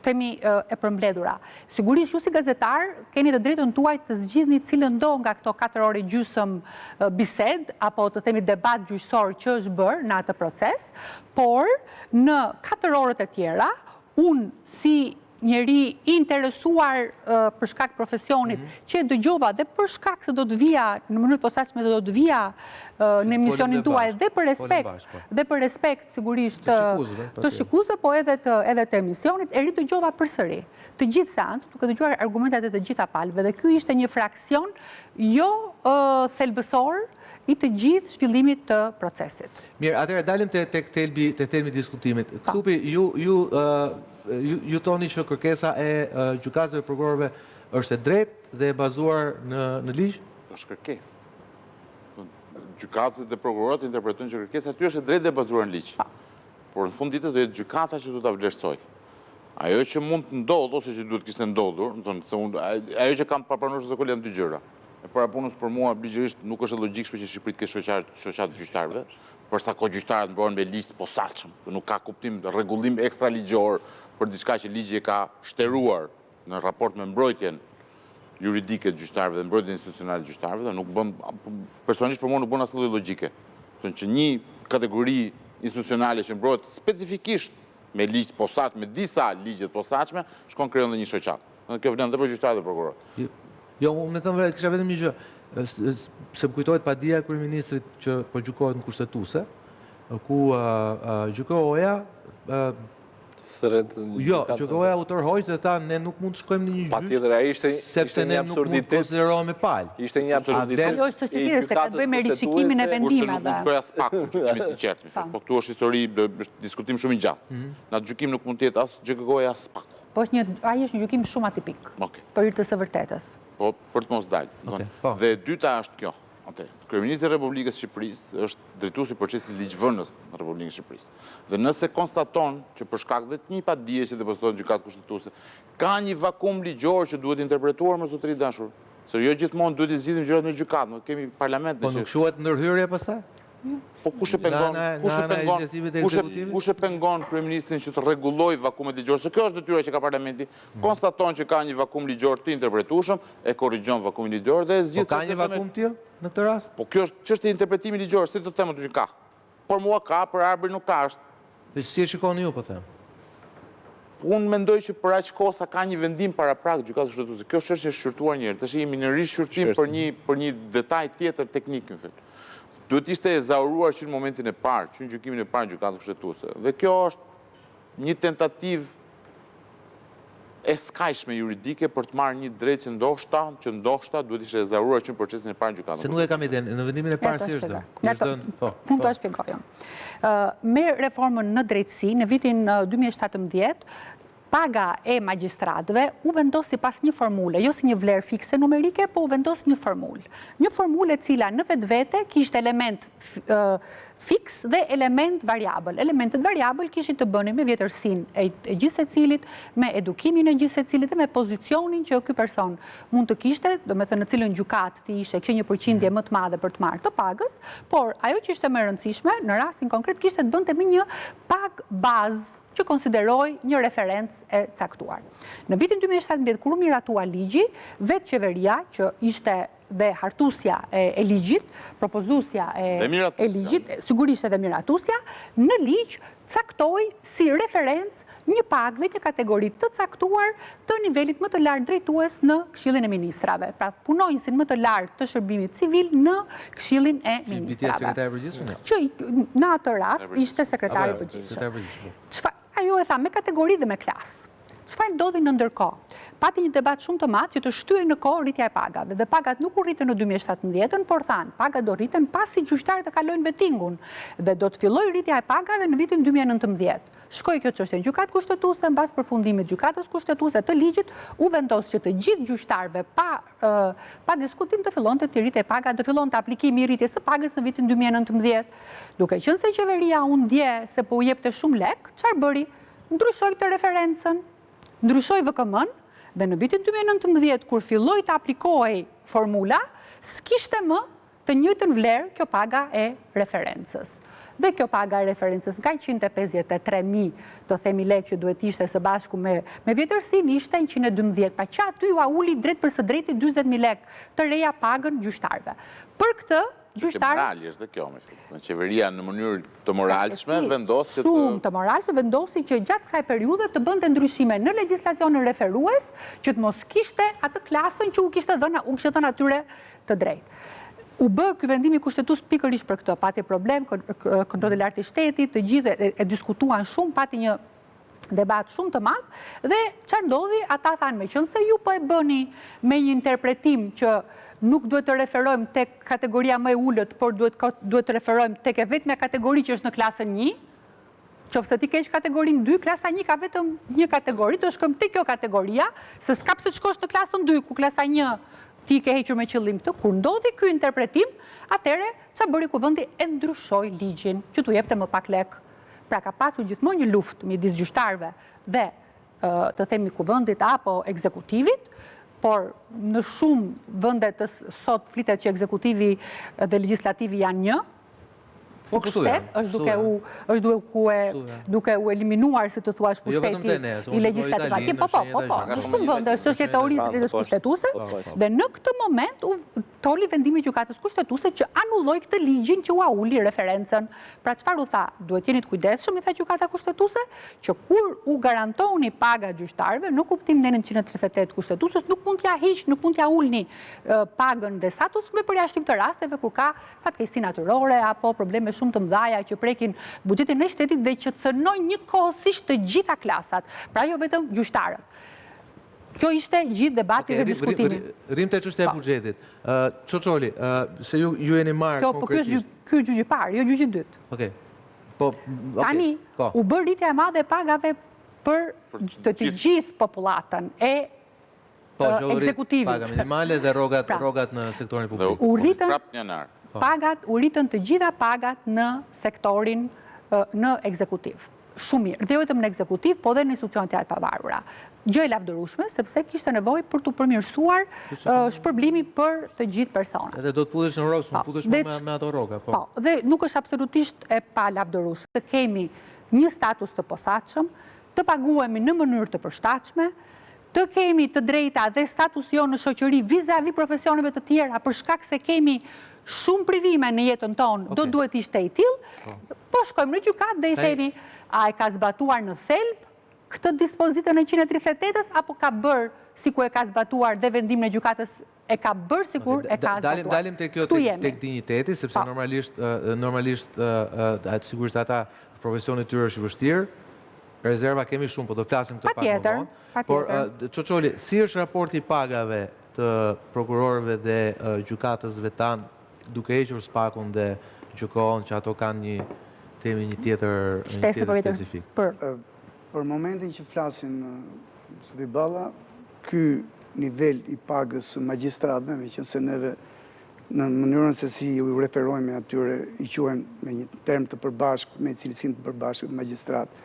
themi e përmbledhura. Sigurisht ju si gazetar keni të drejtën tuaj të zgjidhni cilën do nga këto 4 orë gjysmë bised apo të themi debat gjyqësor që është bërë në atë proces, por në 4 orët e tjera unë si njeri interesuar për shkak profesionit që e dëgjova dhe për shkak se do të vija në mënyrë të posaçme se do të vija në emisionin tuaj dhe për respekt sigurisht të shikuesve po edhe të emisionit e ridëgjova përsëri të gjithë seancën duke dëgjuar argumentet e të gjitha palëve dhe ky ishte një fraksion jo thelbësor i të gjithë zhvillimit të procesit. Mirë, atëherë dalim tek thelbi diskutimit. Thupi, ju toni që kërkesa e gjykatësve dhe prokurorëve është e drejtë dhe e bazuar në ligj? Është kërkesë. Gjykatësit dhe prokurorët interpretojnë që kërkesa aty është e drejtë dhe e bazuar në ligj. Por në fund ditës do jetë gjykata që do ta vlerësoj. Ajo që mund të ndodhë ose që duhet kishte ndodhur, ajo që kam parapranuar se janë dy gjëra. E para punës për mua ligjërisht nuk është e logjikshme që Shqipëri të ketë shoqat gjyqtarëve, për sa kohë gjyqtarët mbahen me listë posaçëm, nuk ka kuptim rregullim ekstra ligjor për diçka që ligji e ka shteruar në raport me mbrojtjen juridike të gjyqtarëve dhe mbrojtjen institucionale të gjyqtarëve, dhe nuk bën personalisht për mua nuk bën asnjë lloj logjike. Thonë që një kategori institucionale që mbrohet specifikisht me ligj të posaçëm, me disa ligje të posaçme, shkon krijon një shoqat. Kjo vlen edhe për gjyqtarët dhe prokurorët. Jo, me thënë vërtet, kisha vetëm një gjë, se më kujtohet padia e kryeministrit që po gjykohet në kushtetuese, ku gjykoja gjykoja u tërhoq dhe tha ne nuk mund të shkojmë në një gjyq sepse ne nuk mund të konsiderohemi palë. Ishte një absurditet. Ajo është çështje se ka të bëjë me rishikimin e vendimeve. Nuk shkoja spak, jemi të qartë. Po këtu është histori, është diskutim shumë i gjatë. Në atë gjykim nuk mund të jetë as gjykoja as spak. Po ai është një gjykim shumë atipik. Për hir të së vërtetës. Po për të mos dalë. Dhe e dyta është kjo. Kryeministri i Republikës së Shqipërisë është drejtuesi i procesit ligjvënës në Republikën e Shqipërisë. Dhe nëse konstaton që për shkak të një padije që depozitohet në gjykatë kushtetuese, ka një vakum ligjor që duhet interpretuar me zotëri dashur. Se jo gjithmonë duhet i zgjidhim gjërat në gjykatë, kemi parlament. Po nuk quhet ndërhyrje pastaj? Po kush e pengon kryeministrin që të rregullojë vakumet ligjore? Se kjo është detyra që ka parlamenti. Konstaton që ka një vakum ligjor të interpretueshëm, e korrigjon vakumin ligjor dhe e zgjidh. Po ka një vakum tillë në këtë rast? Po kjo është çështje interpretimi ligjor, si të them aty që ka. Por mua ka, për Arbër nuk ka është. Dhe si e shikoni ju po them? Unë mendoj që për aq kohë sa ka një vendim para prag gjykatës kushtetuese. Kjo është e shqyrtuar një herë. Tash jemi në rishqyrtim për një detaj tjetër teknik në fakt. Duhet ishte e zauruar që në momentin e parë, që në gjykimin e parë gjykatë kushtetuese. Dhe kjo është një tentativë e skajshme juridike për të marrë një drejtë që ndoshta duhet ishte e zauruar që në procesin e parë gjykatë kushtetuese. Se nuk e kam idenë, në vendimin e parë si është dhënë. Mund të shpjegoj. Me reformën në drejtësi në vitin 2017, paga e magjistratëve u vendos sipas një formule, jo si një vlerë fikse numerike, po u vendos një formulë. Një formulë e cila në vetvete kishte element fiks dhe element variabël. Elementet variabël kishin të bënin me vjetërsinë e gjithë secilit, me edukimin e gjithë secilit dhe me pozicionin që ky person mund të kishte, domethënë në cilën gjykatë të ishte që një përqindje më të madhe për të marrë të pagës, por ajo që ishte më e rëndësishme në rastin konkret kishte të bënte me një pagë bazë që konsideroj një referencë e caktuar. Në vitin 2017, kur u miratua ligji, vetë qeveria, që ishte dhe hartusja e ligjit, propozusja e ligjit, sigurisht edhe miratusja, në ligj caktoi si referencë një pagë dhe një kategori të caktuar të nivelit më të lartë drejtues në Këshillin e Ministrave. Pra punonjësin më të lartë të shërbimit civil në Këshillin e Ministrave. Që në atë rast ishte sekretari i përgjithshëm. Ajo e tha me kategori dhe me klasë. Çfarë ndodhi në ndërkohë? Pati një debat shumë të madh që të shtyej në kohë rritja e pagave. Dhe pagat nuk u rritën në 2017, por thanë, pagat do rriten pasi gjyqtarët e kalojnë vettingun dhe do të fillojë rritja e pagave në vitin 2019. Shkoi kjo çështje në gjykatë kushtetuese, mbas përfundimit gjykatës kushtetuese të ligjit, u vendos që të gjithë gjyqtarëve pa diskutim të fillonte të rritej paga, do fillonte aplikimi i rritjes së pagës në vitin 2019. Duke qenë se qeveria u ndje se po u jepte shumë lek, çfarë bëri? Ndryshoi këtë referencën, ndryshoi VKM-n dhe në vitin 2019, kur filloi të aplikohej formula, s'kishte më të njëjtën vlerë kjo paga e referencës. Dhe kjo paga e referencës nga 153.000 të themi lekë që duhet ishte së bashku me vjetërsin ishte 112. Pa që aty u uli drejt për së drejti 20.000 lekë të reja pagën gjyqtarëve. Për këtë, gjyqtarë... Morali është dhe kjo, me qeveria në mënyrë të moralshme vendosi që shumë të moralshme vendosi që gjatë kësaj periudhe të bënte ndryshime në legjislacionin referues që të mos kishte atë klasën që u kishte dhënë atyre të drejtë. U bë ky vendimi kushtetues pikërisht për këtë, pati problem, kontrolli lartë i shtetit, të gjithë e diskutuan shumë, pati një debat shumë të madh dhe çfarë ndodhi, ata thanë me qenë se ju po e bëni me një interpretim që nuk duhet të referojmë tek kategoria më e ulët, por duhet të referojmë tek e vetmja kategori që është në klasën 1. Qofse ti keq kategorinë 2, klasa 1 ka vetëm një kategori, do shkojmë tek kjo kategoria, se s'ka pse të shkosh në klasën 2 ku klasa 1 ti ke hequr me qëllim të, kur ndodhi ky interpretim, atëre çfarë bëri kuvendi e ndryshoi ligjin që t'u jepte më pak lek. Pra ka pasur gjithmonë një luftë midis gjyqtarëve dhe të themi kuvendit apo ekzekutivit, por në shumë vende të sot flitet që ekzekutivi dhe legislativi janë një. Po kështu janë. Është duke u eliminuar, si të thuash, pushteti i legjislativit. Po, në shumë vende është çështja e teorisë kushtetuese dhe në këtë moment u toli vendimi i gjykatës kushtetuese që anulloi këtë ligjin që u uli referencën. Pra çfarë u tha? Duhet jeni të kujdesshëm, i tha gjykata kushtetuese, që kur u garantoni paga gjyqtarëve, në kuptimin e 938 kushtetueses, nuk mund t'ja hiq, nuk mund t'ja ulni pagën dhe status me përjashtim të rasteve kur ka fatkeqësi natyrore apo probleme shumë të mëdha që prekin buxhetin e shtetit dhe që cënojnë njëkohësisht të gjitha klasat, pra jo vetëm gjyqtarët. Kjo ishte gjithë debati dhe diskutimi. Rrim te çështja e buxhetit. Çoçoli, se ju jeni marrë konkretisht. Ky është gjyqi i parë, jo gjyqi i dytë. Okej. Po, tani u bë rritja e madhe e pagave për të gjithë popullatën e ekzekutivit. Paga minimale dhe rrogat në sektorin publik. U rritën të gjitha pagat në sektorin në ekzekutiv. Shumë mirë. Dhe jo vetëm në ekzekutiv, po dhe në institucionet e pavarura. Gjë e lavdërueshme, sepse kishte nevojë për të përmirësuar shpërblimi për të gjithë personat. Edhe do të futesh në rrogë, nuk futesh me ato rroga. Po, dhe nuk është absolutisht e pa lavdërueshme. Të kemi një status të posaçëm, të paguhemi në mënyrë të përshtatshme, të kemi të drejta dhe status jo në shoqëri vizavi profesioneve të tjera, për shkak se kemi shumë privime në jetën tonë, do duhet ishte i tillë, po shkojmë në gjykat dhe i themi, a e ka zbatuar në thelb këtë dispozitën e 138-s, apo ka bërë sikur e ka zbatuar dhe vendimin e gjykatës e ka bërë sikur e ka zbatuar. Dalim te kjo tek dinjiteti, sepse normalisht sigurisht ata profesioni i tyre është i vështirë. Rezerva kemi shumë, po do flasim këtë pak më vonë. Por, Çoçoli, si është raporti i pagave të prokurorëve dhe gjykatësve tanë, duke hequr spakun dhe gjykohen që ato kanë një temi një tjetër specifik? Për momentin që flasim, Zoti Balla, ky nivel i pagës magjistratëve, me qenë se neve në mënyrën se si u referojmë atyre, i quajmë me një term të përbashkët, me cilësinë të përbashkët magjistrat,